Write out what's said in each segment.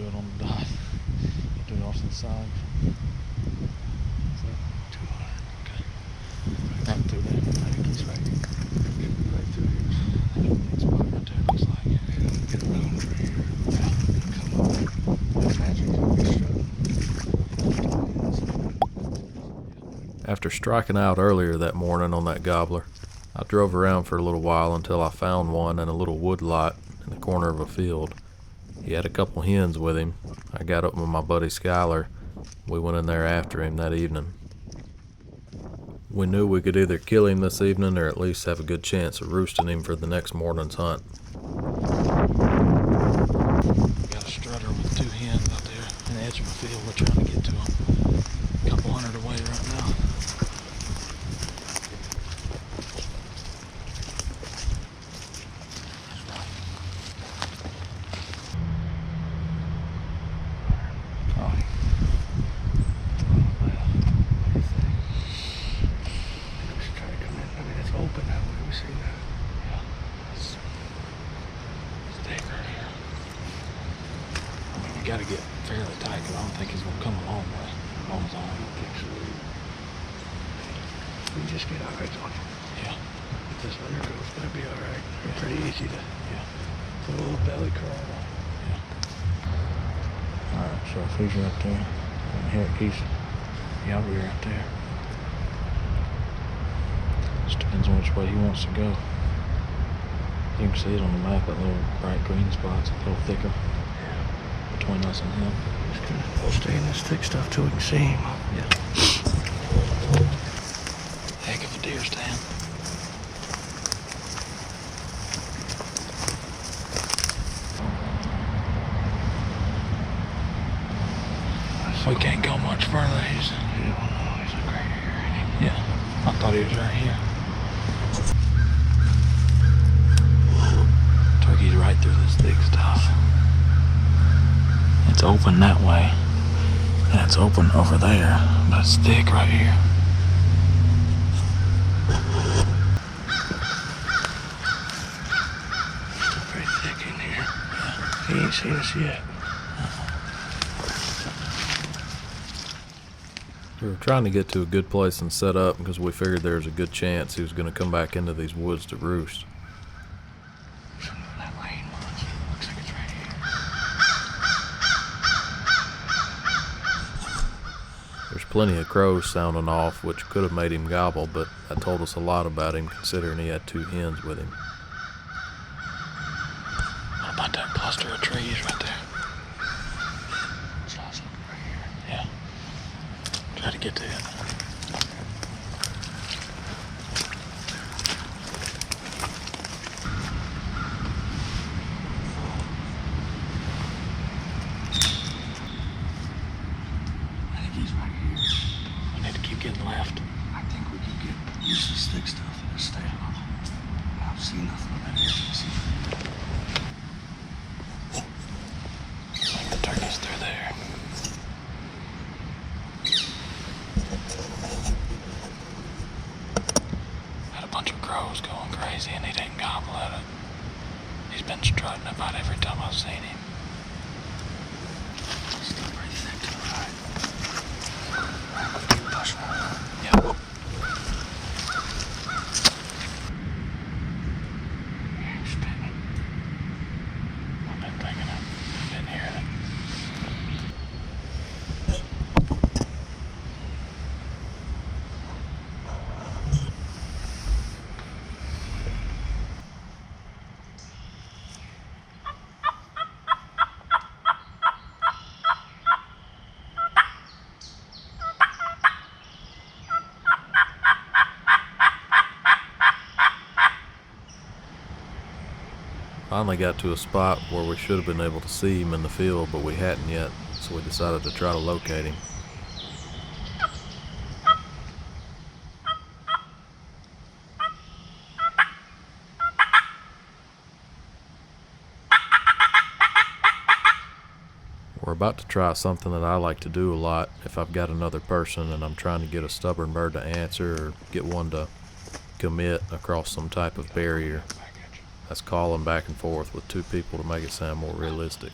do it on the dot. Do it off to the side. So 200. Okay. Right through there. I think he's right through here. That spot right there looks like. Yeah, get around right here. Yeah. Come on. That's magic. After striking out earlier that morning on that gobbler, I drove around for a little while until I found one in a little wood lot in the corner of a field. He had a couple hens with him. I got up with my buddy Skylar. We went in there after him that evening. We knew we could either kill him this evening or at least have a good chance of roosting him for the next morning's hunt. Got a strutter with 2 hens out there in the edge of the field. We're trying to get to them. A couple hundred away right now. You gotta get fairly tight because I don't think he's gonna come a long way on his own. We just get eyes on him. Yeah. If this letter goes, it's gonna be alright. Yeah. Pretty easy to put a little belly curl on. Yeah. Alright, so if he's right there, and heck, I'll be right there. Just depends on which way he wants to go. You can see it on the map, that little bright green spot's a little thicker between us and him. Just gonna stay in this thick stuff till we can see him. Yeah. Heck of a deer stand. We can't go much further. He's like right here, ain't he? Yeah. I thought he was right here. Took he's right through this thick stuff. It's open that way, and it's open over there, but it's thick right here. Still pretty thick in here. He ain't seen us yet. We were trying to get to a good place and set up because we figured there was a good chance he was going to come back into these woods to roost. That lane was. Looks like it's right here. There's plenty of crows sounding off, which could have made him gobble, but that told us a lot about him considering he had 2 hens with him. What about that cluster of trees right there? It's awesome right here. Yeah. Try to get to it. I think he's right here. We need to keep getting left. I think we can get use this thick stuff and just stay on. I don't see nothing on that edge. I think the turkey's through there. Had a bunch of crows going crazy and he didn't gobble at it. He's been strutting about every time I've seen him. Still pretty thick to the right. Push more. Yeah. Spitting. I've been thinking I've been hearing it. Finally got to a spot where we should have been able to see him in the field, but we hadn't yet, so we decided to try to locate him. We're about to try something that I like to do a lot if I've got another person and I'm trying to get a stubborn bird to answer or get one to commit across some type of barrier. That's calling back and forth with 2 people to make it sound more realistic.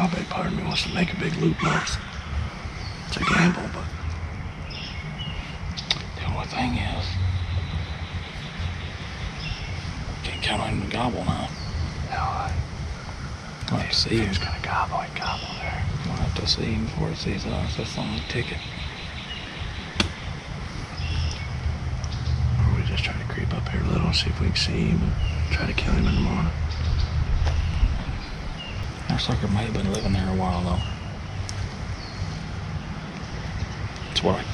Now a big part of me wants to make a big loop north. It's a gamble, but The only thing is, can't count on him to gobble now. We'll have to see him. He's gonna gobble and gobble there. We'll have to see him before he sees us. That's the only ticket. Or we just try to creep up here a little and see if we can see him and try to kill him in the morning. Our sucker may have been living there a while though.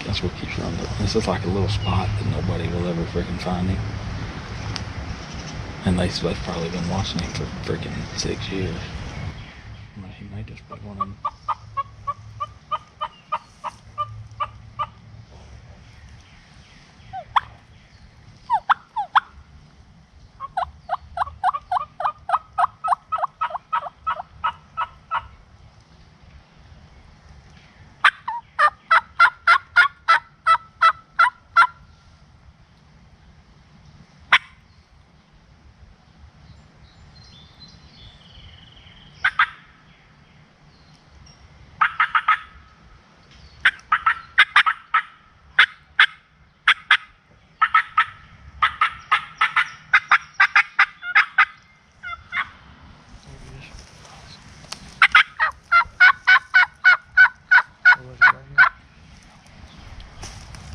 That's what keeps running. This is like a little spot that nobody will ever freaking find him. And they've probably been watching him for freaking 6 years. I mean, he may just be one of them.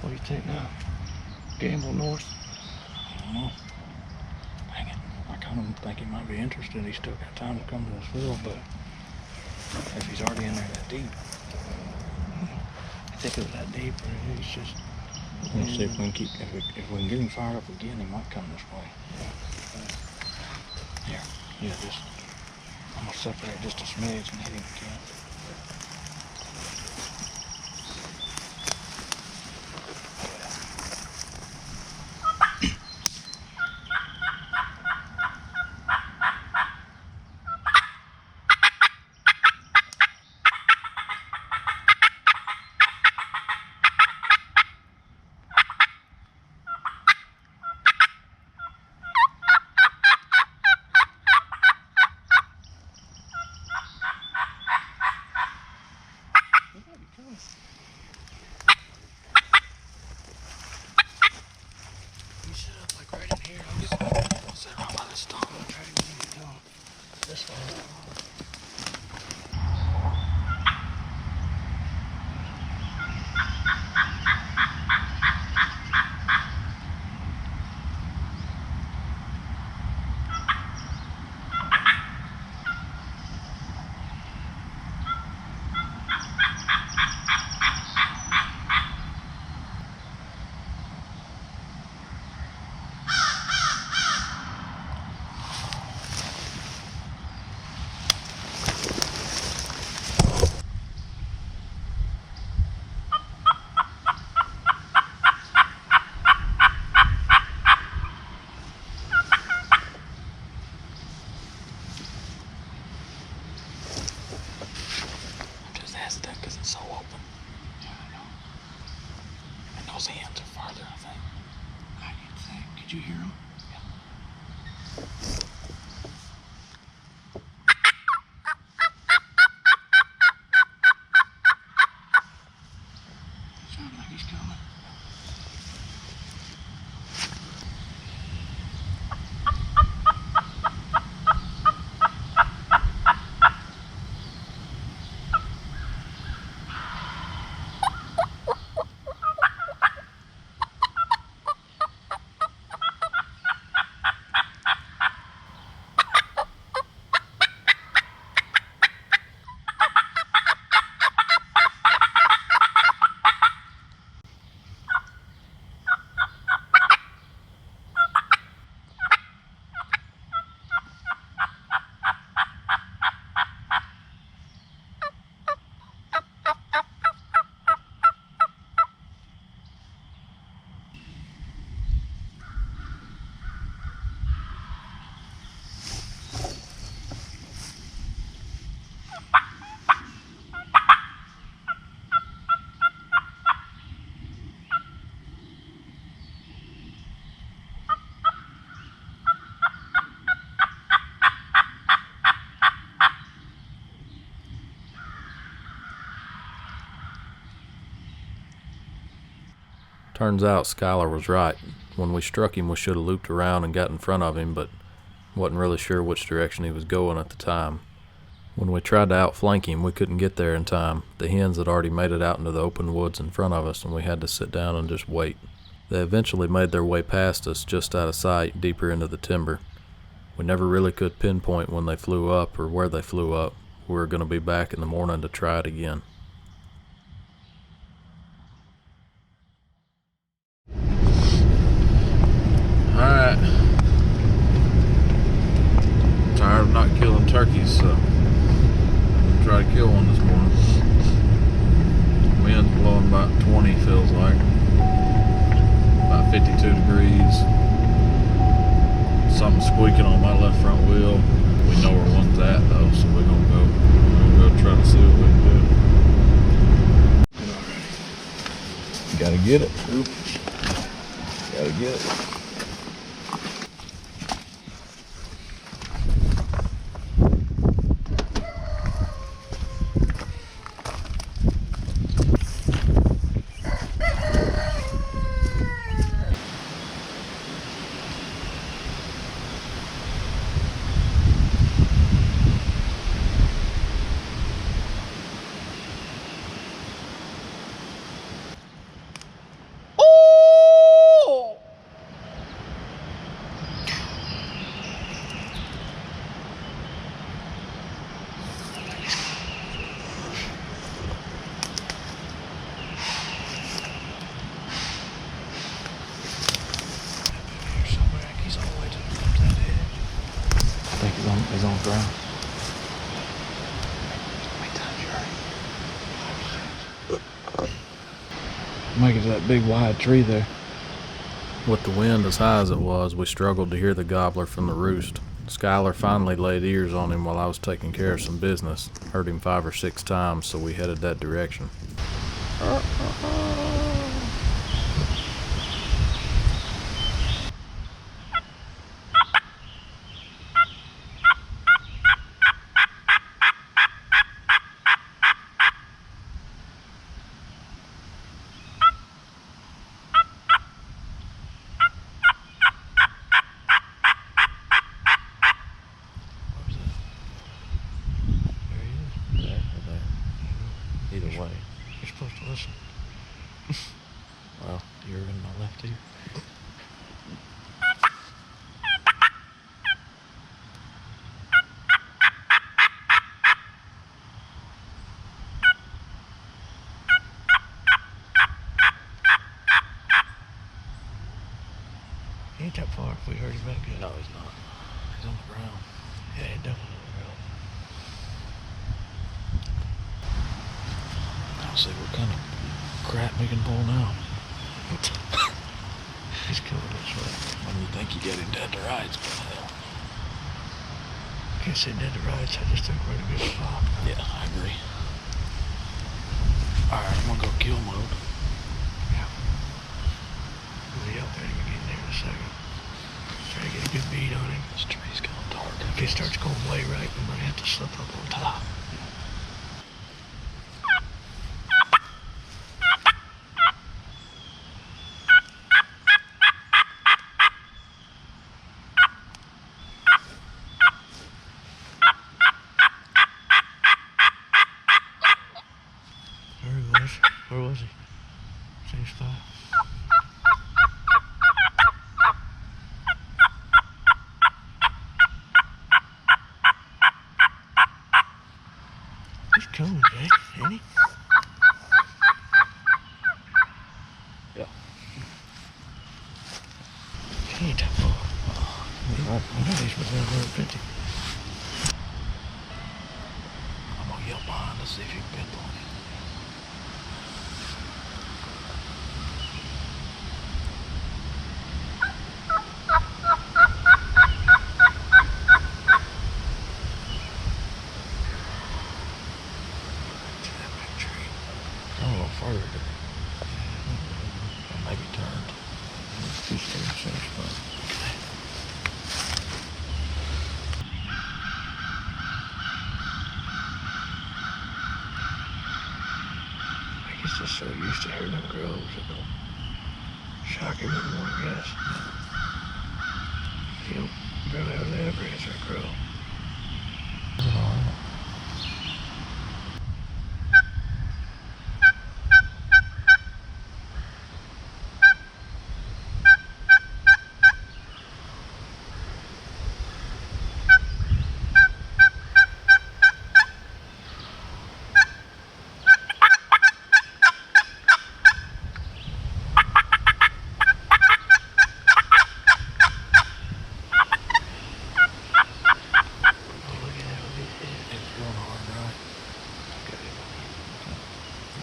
What do you think now? Gamble north? I don't know. Dang it. I kind of think he might be interested. He's still got time to come to this field, but if he's already in there that deep. I think it was that deep, or he's just... We'll see if we can if we can get him fired up again, he might come this way. Here. Yeah, I'm gonna separate just a smidge and hit him again. You sit up like right in here. I'll sit right by the stump and try to get him to come this way. Because it's so open. Yeah, I know. And those hens are farther, I think. I didn't think. Could you hear him? Sounds like he's coming. Turns out Skylar was right. When we struck him, we should have looped around and got in front of him, but wasn't really sure which direction he was going at the time. When we tried to outflank him, we couldn't get there in time. The hens had already made it out into the open woods in front of us, and we had to sit down and just wait. They eventually made their way past us, just out of sight, deeper into the timber. We never really could pinpoint when they flew up or where they flew up. We were going to be back in the morning to try it again. Alright. Tired of not killing turkeys, so I'm gonna try to kill one this morning. Wind's blowing about 20, feels like. About 52 degrees. Something squeaking on my left front wheel. We know where one's at though, so we're gonna go try to see what we can do. Gotta get it. Oop. Gotta get it. He's on the ground. Make it to that big wide tree there. With the wind as high as it was, we struggled to hear the gobbler from the roost. Skylar finally laid ears on him while I was taking care of some business. Heard him 5 or 6 times, so we headed that direction. Either way. You're supposed to listen. Well, you're in my left ear. He ain't that far if we heard him back good. No, he's not. He's on the ground. Yeah, he definitely on the ground. I'll see what kind of crap we can pull now. He's coming this way. When you think you get him dead to rights, but hell. Can't say dead to rights, I just think we're in a good spot. Yeah, I agree. Alright, I'm gonna go kill mode. Yeah. We'll be out there to get in there in a second. Try to get a good bead on him. This tree's going dark. If he starts going way right, we might have to slip up on top. Where was he? Same spot. He's coming, Jay, ain't he? Yeah. He ain't that far. I know he's within 150. I'm gonna yell behind to see if you can pinpoint him. Further. Maybe turned. He's still in the same spot. Okay. He's just so used to hearing them grows, you know. Shock him with more gas. He'll barely have the upgrade as I grow.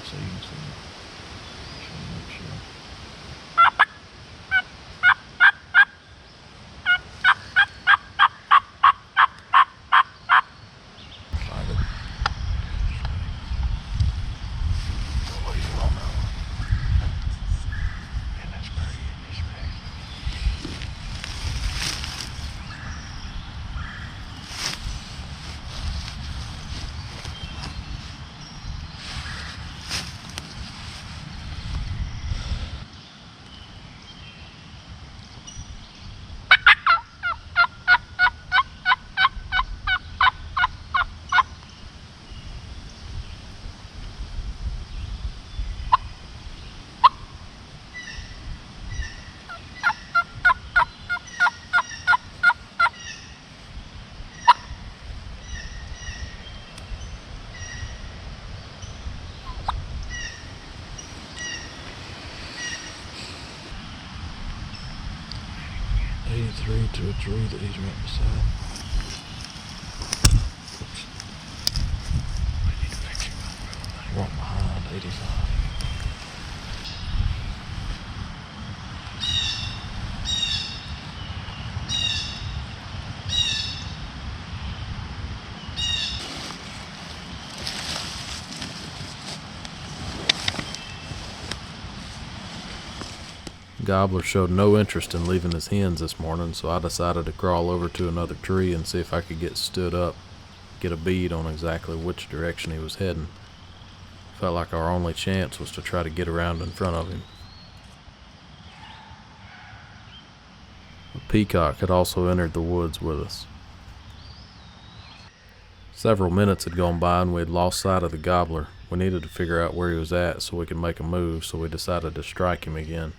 So you can see it. Show you make sure. Find it. What do you want now? And that's pretty in this bag. To a tree that he's right beside. Oops. We need to fix your gobbler. Walk behind 85. Gobbler showed no interest in leaving his hens this morning, so I decided to crawl over to another tree and see if I could get stood up, get a bead on exactly which direction he was heading. Felt like our only chance was to try to get around in front of him. A peacock had also entered the woods with us. Several minutes had gone by and we had lost sight of the gobbler. We needed to figure out where he was at so we could make a move, so we decided to strike him again.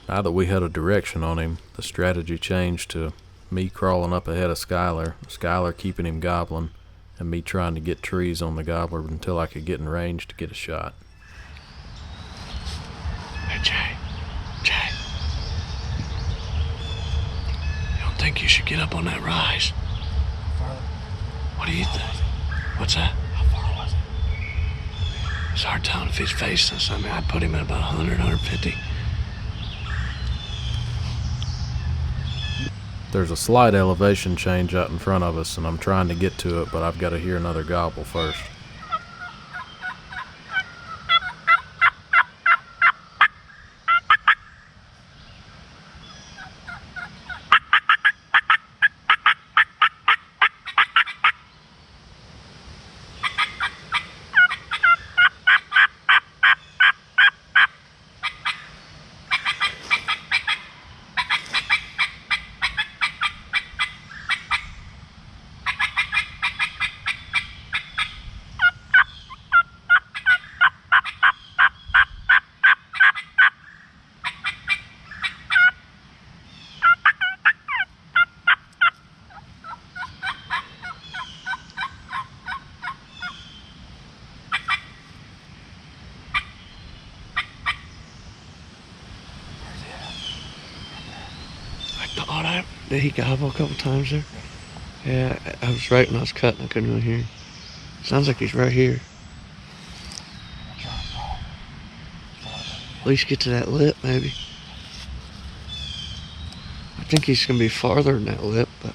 Now that we had a direction on him, the strategy changed to me crawling up ahead of Skylar keeping him gobbling, and me trying to get trees on the gobbler until I could get in range to get a shot. Hey, Jay. You don't think you should get up on that rise? What do you think? What's that? How far was it? It's hard telling if he's facing something. I'd put him at about 100, 150. There's a slight elevation change out in front of us, and I'm trying to get to it, but I've got to hear another gobble first. Oh, did he gobble a couple times there? Yeah, I was right when I was cutting. I couldn't really hear him. Sounds like he's right here. At least get to that lip, maybe. I think he's going to be farther than that lip, but...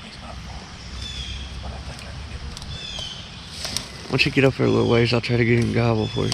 He's not far. But I think I can get a little bit. Once you get up there a little ways, I'll try to get him to gobble for you.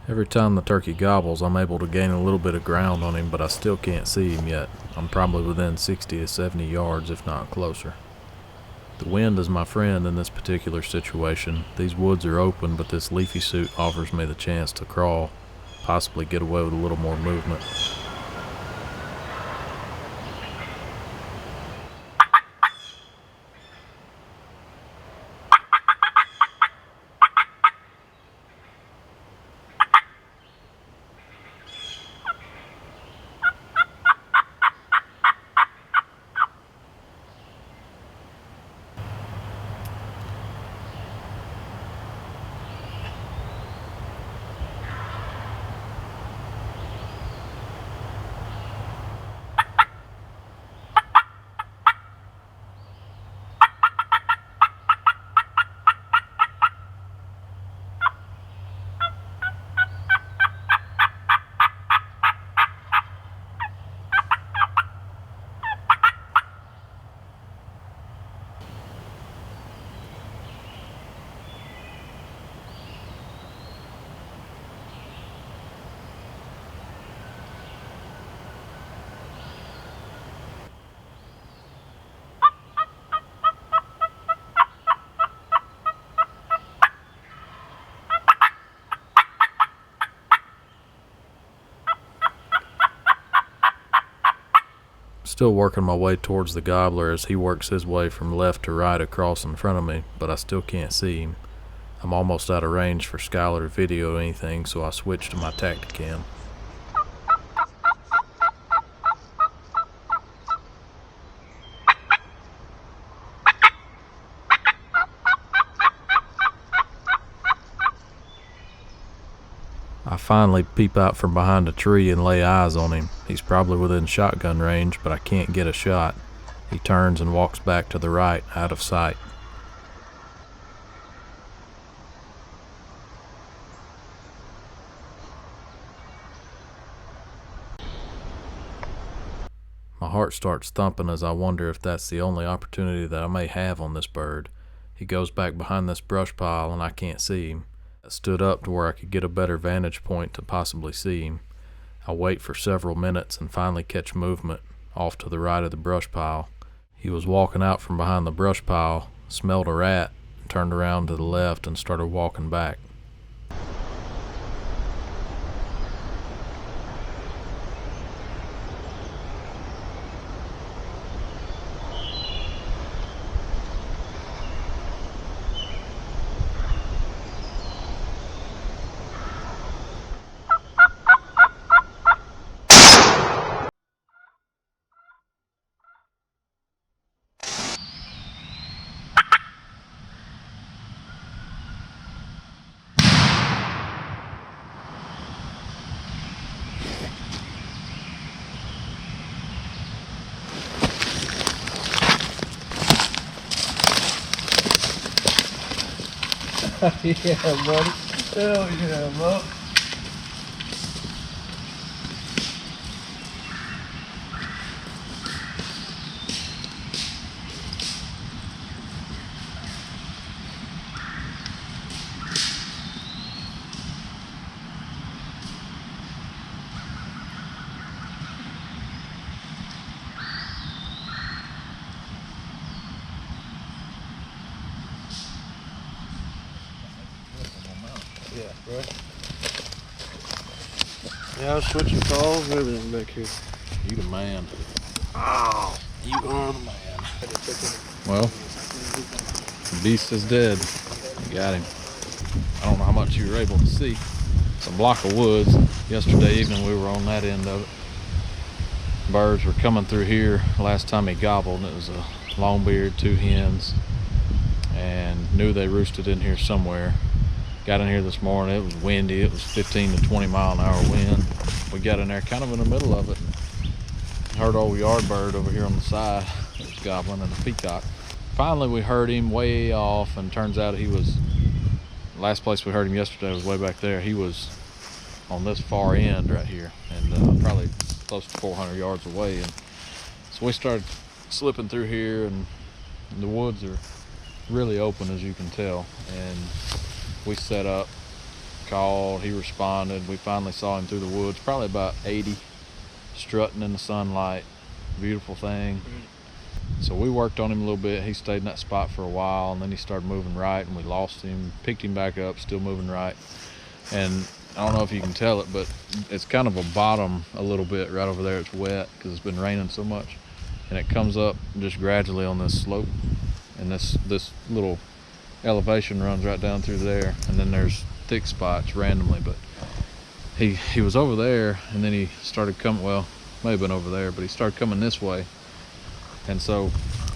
Every time the turkey gobbles, I'm able to gain a little bit of ground on him, but I still can't see him yet. I'm probably within 60 to 70 yards, if not closer. The wind is my friend in this particular situation. These woods are open, but this leafy suit offers me the chance to crawl, possibly get away with a little more movement. Still working my way towards the gobbler as he works his way from left to right across in front of me, but I still can't see him. I'm almost out of range for Skylar to video anything, so I switch to my Tacticam. I finally peep out from behind a tree and lay eyes on him. He's probably within shotgun range, but I can't get a shot. He turns and walks back to the right, out of sight. My heart starts thumping as I wonder if that's the only opportunity that I may have on this bird. He goes back behind this brush pile and I can't see him. I stood up to where I could get a better vantage point to possibly see him. I wait for several minutes and finally catch movement off to the right of the brush pile. He was walking out from behind the brush pile, smelled a rat, turned around to the left and started walking back. Yeah, buddy. Hell yeah, bro. Yeah, bro. Yeah, I was switching calls and everything back here. You the man. Oh, you are the man. Well, the beast is dead. You got him. I don't know how much you were able to see. It's a block of woods. Yesterday evening we were on that end of it. Birds were coming through here last time he gobbled, and it was a longbeard, 2 hens, and knew they roosted in here somewhere. Got in here this morning, it was windy, it was 15 to 20 mile an hour wind. We got in there kind of in the middle of it and heard old yardbird over here on the side. It was gobbling, and a peacock. Finally we heard him way off, and turns out he was, last place we heard him yesterday was way back there. He was on this far end right here, and probably close to 400 yards away. And so we started slipping through here, and the woods are really open, as you can tell, and we set up, called, he responded. We finally saw him through the woods, probably about 80, strutting in the sunlight. Beautiful thing. So we worked on him a little bit. He stayed in that spot for a while, and then he started moving right, and we lost him, picked him back up, still moving right. And I don't know if you can tell it, but it's kind of a bottom a little bit right over there. It's wet because it's been raining so much, and it comes up just gradually on this slope, and this little elevation runs right down through there, and then there's thick spots randomly. But he was over there, and then he started coming, well, may have been over there, but he started coming this way. And so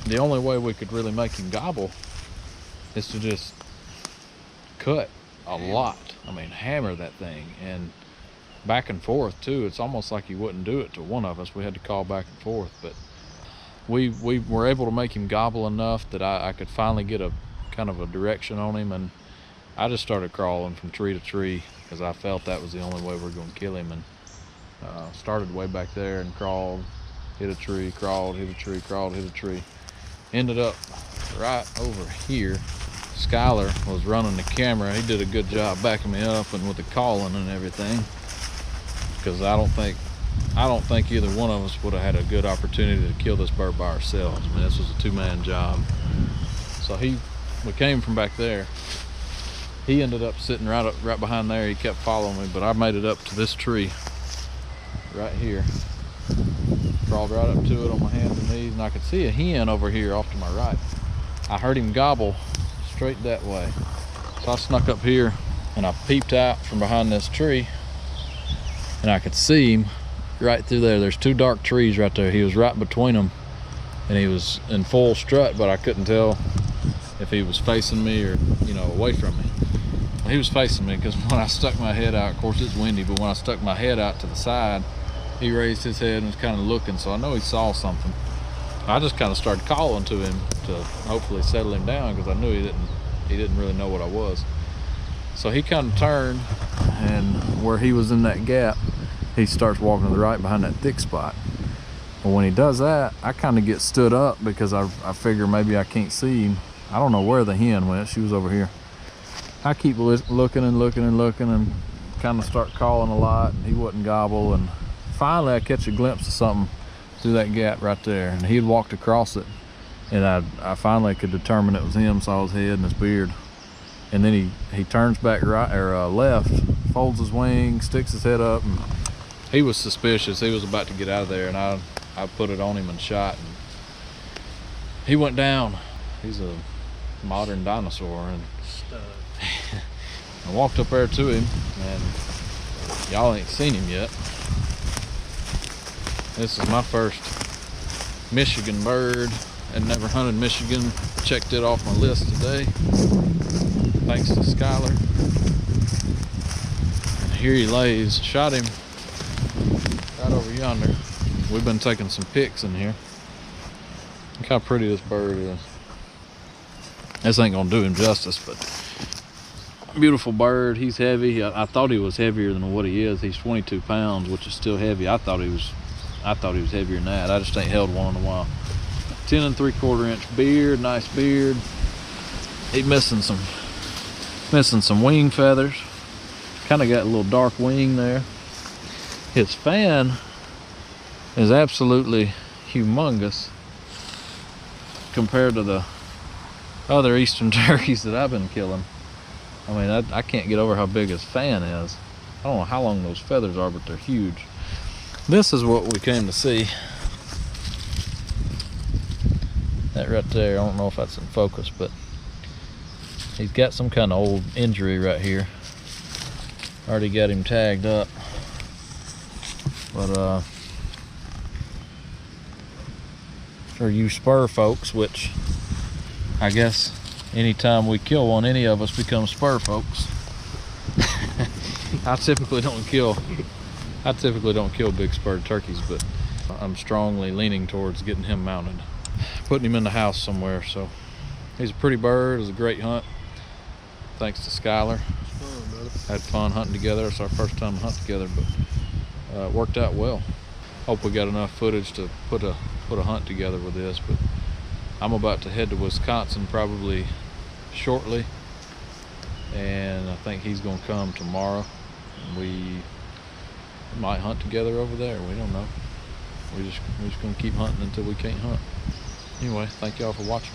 the only way we could really make him gobble is to just cut a lot. I mean, hammer that thing, and back and forth too. It's almost like he wouldn't do it to one of us. We had to call back and forth, but we were able to make him gobble enough that I could finally get a kind of a direction on him, and I just started crawling from tree to tree because I felt that was the only way we were going to kill him. And started way back there and crawled, hit a tree, crawled, hit a tree, crawled, hit a tree. Ended up right over here. Skylar was running the camera. He did a good job backing me up and with the calling and everything, because I don't think either one of us would have had a good opportunity to kill this bird by ourselves. I mean, this was a 2-man job. So we came from back there. He ended up sitting right behind there. He kept following me, but I made it up to this tree right here, Crawled right up to it on my hands and knees, and I could see a hen over here off to my right. I heard him gobble straight that way. So I snuck up here and I peeped out from behind this tree, and I could see him right through there. There's two dark trees right there. He was right between them, and he was in full strut, but I couldn't tell if he was facing me or, you know, away from me. Well, he was facing me, because when I stuck my head out, of course it's windy, but when I stuck my head out to the side, he raised his head and was kind of looking, so I know he saw something. I just kind of started calling to him to hopefully settle him down, because I knew he didn't really know what I was. So he kind of turned, and where he was in that gap, he starts walking to the right behind that thick spot. But when he does that, I kind of get stood up, because I figure maybe I can't see him. I don't know where the hen went. She was over here. I keep looking and looking and looking, and kind of start calling a lot, and he wouldn't gobble. And finally I catch a glimpse of something through that gap right there, and he had walked across it, and I finally could determine it was him. Saw his head and his beard, and then he turns back right or left, folds his wings, sticks his head up, and he was suspicious. He was about to get out of there, and I put it on him and shot, and he went down. He's a modern dinosaur. And I walked up there to him, and y'all ain't seen him yet. This is my first Michigan bird. I'd never hunted Michigan. Checked it off my list today, thanks to Skylar. And here he lays. Shot him right over yonder. We've been taking some pics in here. Look how pretty this bird is. This ain't gonna do him justice, but beautiful bird. He's heavy. I thought he was heavier than what he is. He's 22 pounds, which is still heavy. I thought he was heavier than that. I just ain't held one in a while. 10 3/4 inch beard, nice beard. He's missing some wing feathers. Kind of got a little dark wing there. His fan is absolutely humongous compared to the other eastern turkeys that I've been killing. I mean, I can't get over how big his fan is. I don't know how long those feathers are, but they're huge. This is what we came to see. That right there, I don't know if that's in focus, but he's got some kind of old injury right here. Already got him tagged up. But for you spur folks, which I guess anytime we kill one, any of us become spur folks. I typically don't kill big spurred turkeys, but I'm strongly leaning towards getting him mounted, putting him in the house somewhere. So he's a pretty bird. It was a great hunt, thanks to Skylar. Had fun hunting together. It's our first time to hunt together, but it worked out well. Hope we got enough footage to put a hunt together with this. But I'm about to head to Wisconsin probably shortly, and I think he's gonna come tomorrow. We might hunt together over there. We don't know. We're just gonna keep hunting until we can't hunt. Anyway, thank y'all for watching.